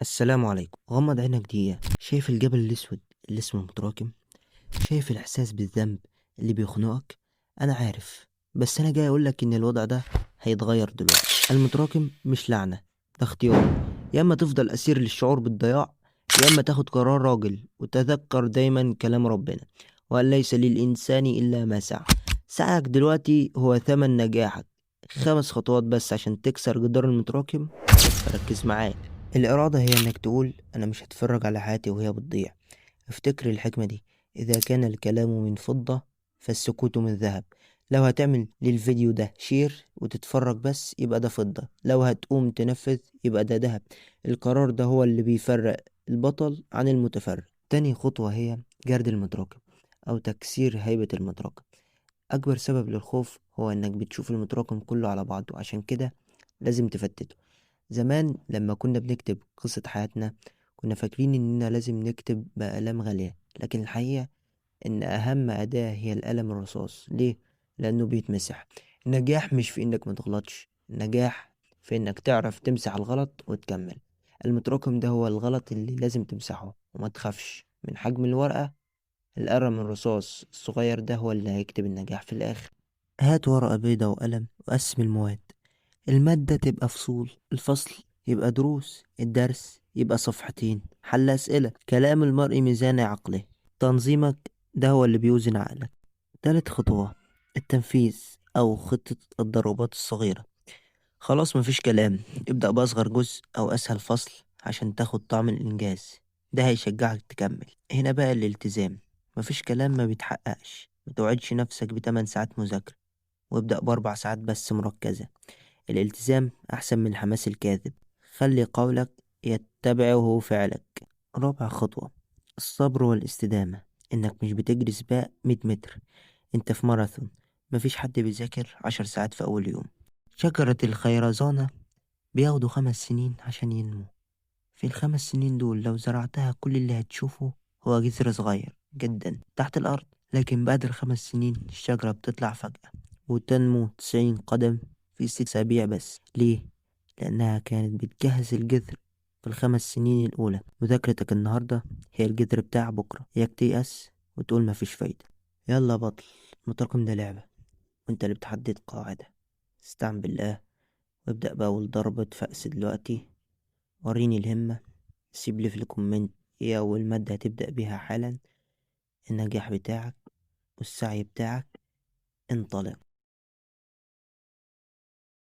السلام عليكم. غمض عينك دقيقة. شايف الجبل الأسود اللي اسمه متراكم؟ شايف الإحساس بالذنب اللي بيخنقك؟ أنا عارف، بس أنا جاي أقولك إن الوضع ده هيتغير دلوقتي. المتراكم مش لعنة، ده اختيار. يا إما تفضل أسير للشعور بالضياع، يا إما تاخد قرار راجل. وتذكر دايما كلام ربنا: وأن ليس للإنسان إلا ما سعى. سعيك دلوقتي هو ثمن نجاحك. 5 خطوات بس عشان تكسر جدار المتراكم. ركز معايا. الإرادة هي إنك تقول: أنا مش هتفرج على حياتي وهي بتضيع. افتكر الحكمة دي: إذا كان الكلام من فضة فالسكوت من ذهب. لو هتعمل للفيديو ده شير وتتفرج بس يبقى ده فضة، لو هتقوم تنفذ يبقى ده ذهب. القرار ده هو اللي بيفرق البطل عن المتفرج. تاني خطوة هي جرد المتراكم أو تكسير هيبة المتراكم. أكبر سبب للخوف هو إنك بتشوف المتراكم كله على بعضه، عشان كده لازم تفتته. زمان لما كنا بنكتب قصة حياتنا كنا فاكرين إننا لازم نكتب بأقلام غالية، لكن الحقيقة إن أهم أداة هي القلم الرصاص. ليه؟ لأنه بيتمسح. النجاح مش في إنك متغلطش، النجاح في إنك تعرف تمسح الغلط وتكمل. المتراكم ده هو الغلط اللي لازم تمسحه، وما تخافش من حجم الورقة. القلم الرصاص الصغير ده هو اللي هيكتب النجاح في الآخر. هات ورقة بيضة وقلم وقسم المواد. المادة تبقى فصول، الفصل يبقى دروس، الدرس يبقى صفحتين حل أسئلة. كلام المرء ميزان عقله. تنظيمك ده هو اللي بيوزن عقلك. 3 خطوات: التنفيذ أو خطة الضربات الصغيرة. خلاص مفيش كلام، ابدأ بأصغر جزء أو أسهل فصل عشان تاخد طعم الإنجاز. ده هيشجعك تكمل. هنا بقى الالتزام. مفيش كلام ما بيتحققش. متوعدش نفسك ب8 ساعات مذاكرة، وابدأ ب4 ساعات بس مركزة. الالتزام أحسن من الحماس الكاذب. خلي قولك يتبعه فعلك. 4 خطوة: الصبر والاستدامة. إنك مش بتجري سباق 100 متر، انت في ماراثون. مفيش حد بيذاكر 10 ساعات في أول يوم. شجرة الخيرزانة بياخدوا 5 سنين عشان ينمو. في ال5 سنين دول لو زرعتها كل اللي هتشوفه هو جذر صغير جدا تحت الأرض، لكن بعد ال5 سنين الشجرة بتطلع فجأة وتنمو 90 قدم في 6 أسابيع بس. ليه؟ لأنها كانت بتجهز الجذر في ال5 سنين الأولى. مذاكرتك النهاردة هي الجذر بتاع بكرة. ياك تيأس وتقول مفيش فايدة. يلا بطل، المتراكم ده لعبة وانت اللي بتحدد قاعدة. استعن بالله وابدأ بأول ضربة فأس دلوقتي. وريني الهمة. سيب لي في الكومنت ايه أول مادة هتبدأ بيها حالا. النجاح بتاعك والسعي بتاعك. انطلق.